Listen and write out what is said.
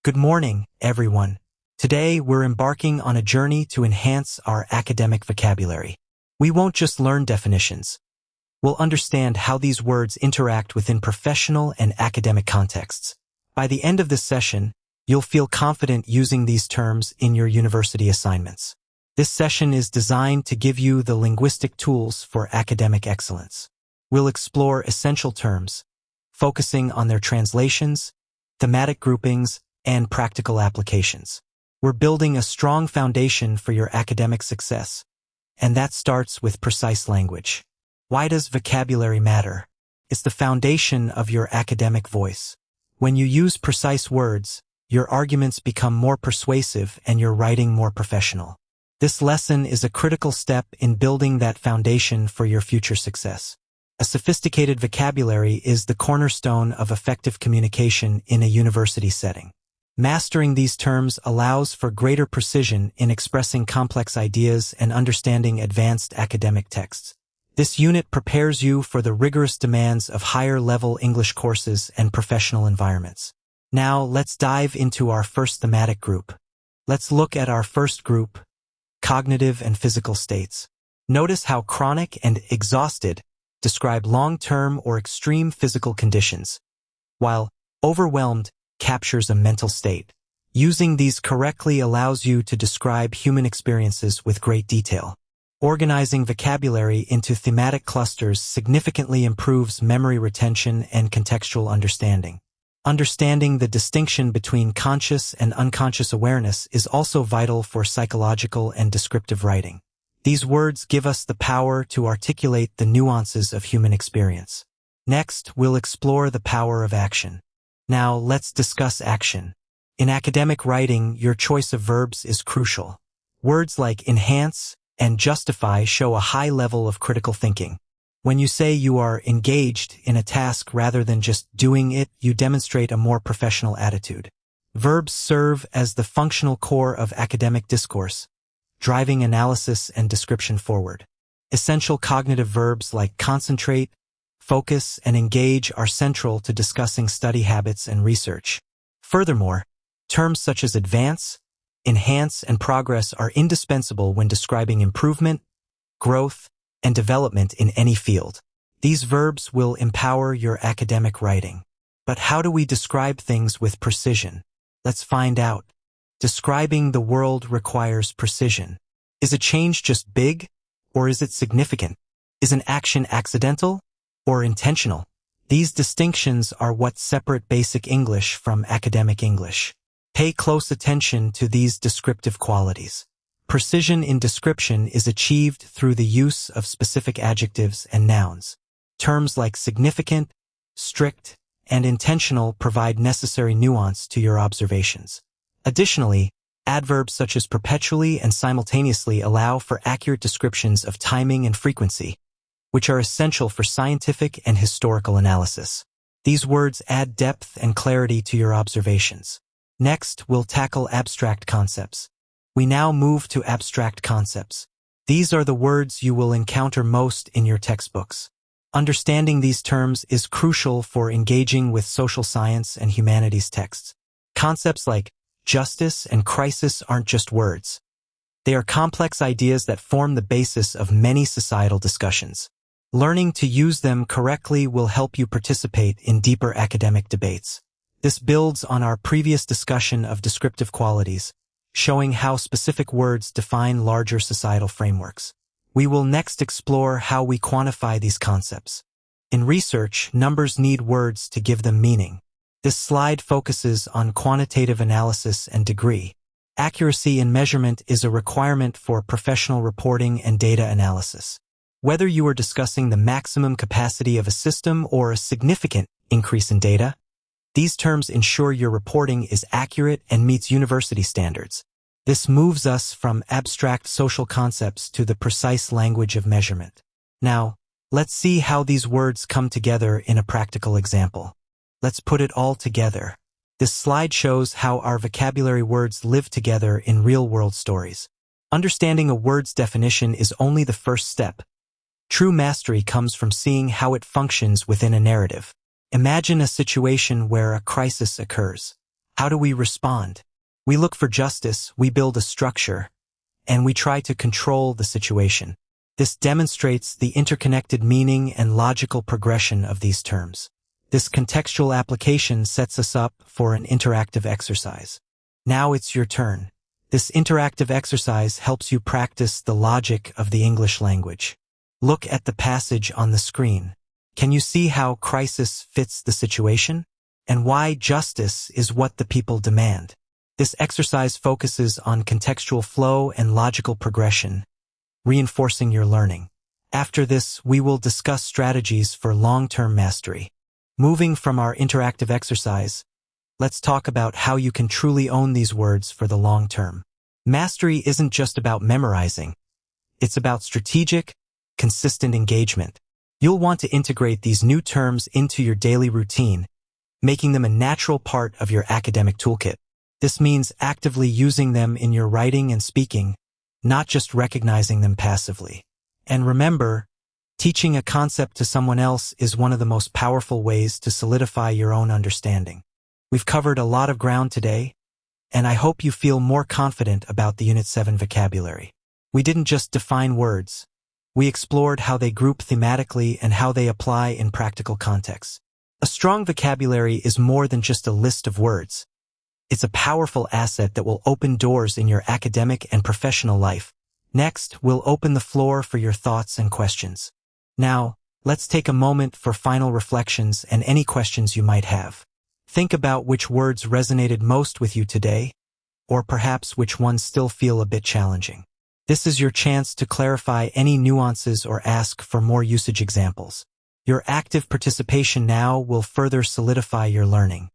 Good morning, everyone. Today, we're embarking on a journey to enhance our academic vocabulary. We won't just learn definitions. We'll understand how these words interact within professional and academic contexts. By the end of this session, you'll feel confident using these terms in your university assignments. This session is designed to give you the linguistic tools for academic excellence. We'll explore essential terms, focusing on their translations, thematic groupings, and practical applications. We're building a strong foundation for your academic success, and that starts with precise language. Why does vocabulary matter? It's the foundation of your academic voice. When you use precise words, your arguments become more persuasive and your writing more professional. This lesson is a critical step in building that foundation for your future success. A sophisticated vocabulary is the cornerstone of effective communication in a university setting. Mastering these terms allows for greater precision in expressing complex ideas and understanding advanced academic texts. This unit prepares you for the rigorous demands of higher-level English courses and professional environments. Now, let's dive into our first thematic group. Let's look at our first group, cognitive and physical states. Notice how chronic and exhausted describe long-term or extreme physical conditions, while overwhelmed captures a mental state. Using these correctly allows you to describe human experiences with great detail. Organizing vocabulary into thematic clusters significantly improves memory retention and contextual understanding. Understanding the distinction between conscious and unconscious awareness is also vital for psychological and descriptive writing. These words give us the power to articulate the nuances of human experience. Next, we'll explore the power of action. Now, let's discuss action. In academic writing, your choice of verbs is crucial. Words like enhance and justify show a high level of critical thinking. When you say you are engaged in a task rather than just doing it, you demonstrate a more professional attitude. Verbs serve as the functional core of academic discourse, driving analysis and description forward. Essential cognitive verbs like concentrate, focus, and engage are central to discussing study habits and research. Furthermore, terms such as advance, enhance, and progress are indispensable when describing improvement, growth, and development in any field. These verbs will empower your academic writing. But how do we describe things with precision? Let's find out. Describing the world requires precision. Is a change just big, or is it significant? Is an action accidental or intentional? These distinctions are what separate basic English from academic English. Pay close attention to these descriptive qualities. Precision in description is achieved through the use of specific adjectives and nouns. Terms like significant, strict, and intentional provide necessary nuance to your observations. Additionally, adverbs such as perpetually and simultaneously allow for accurate descriptions of timing and frequency, which are essential for scientific and historical analysis. These words add depth and clarity to your observations. Next, we'll tackle abstract concepts. We now move to abstract concepts. These are the words you will encounter most in your textbooks. Understanding these terms is crucial for engaging with social science and humanities texts. Concepts like justice and crisis aren't just words. They are complex ideas that form the basis of many societal discussions. Learning to use them correctly will help you participate in deeper academic debates. This builds on our previous discussion of descriptive qualities, showing how specific words define larger societal frameworks. We will next explore how we quantify these concepts. In research, numbers need words to give them meaning. This slide focuses on quantitative analysis and degree. Accuracy in measurement is a requirement for professional reporting and data analysis. Whether you are discussing the maximum capacity of a system or a significant increase in data, these terms ensure your reporting is accurate and meets university standards. This moves us from abstract social concepts to the precise language of measurement. Now, let's see how these words come together in a practical example. Let's put it all together. This slide shows how our vocabulary words live together in real-world stories. Understanding a word's definition is only the first step. True mastery comes from seeing how it functions within a narrative. Imagine a situation where a crisis occurs. How do we respond? We look for justice, we build a structure, and we try to control the situation. This demonstrates the interconnected meaning and logical progression of these terms. This contextual application sets us up for an interactive exercise. Now it's your turn. This interactive exercise helps you practice the logic of the English language. Look at the passage on the screen. Can you see how crisis fits the situation? And why justice is what the people demand? This exercise focuses on contextual flow and logical progression, reinforcing your learning. After this, we will discuss strategies for long-term mastery. Moving from our interactive exercise, let's talk about how you can truly own these words for the long term. Mastery isn't just about memorizing. It's about strategic, consistent engagement. You'll want to integrate these new terms into your daily routine, making them a natural part of your academic toolkit. This means actively using them in your writing and speaking, not just recognizing them passively. And remember, teaching a concept to someone else is one of the most powerful ways to solidify your own understanding. We've covered a lot of ground today, and I hope you feel more confident about the Unit 7 vocabulary. We didn't just define words. We explored how they group thematically and how they apply in practical contexts. A strong vocabulary is more than just a list of words. It's a powerful asset that will open doors in your academic and professional life. Next, we'll open the floor for your thoughts and questions. Now, let's take a moment for final reflections and any questions you might have. Think about which words resonated most with you today, or perhaps which ones still feel a bit challenging. This is your chance to clarify any nuances or ask for more usage examples. Your active participation now will further solidify your learning.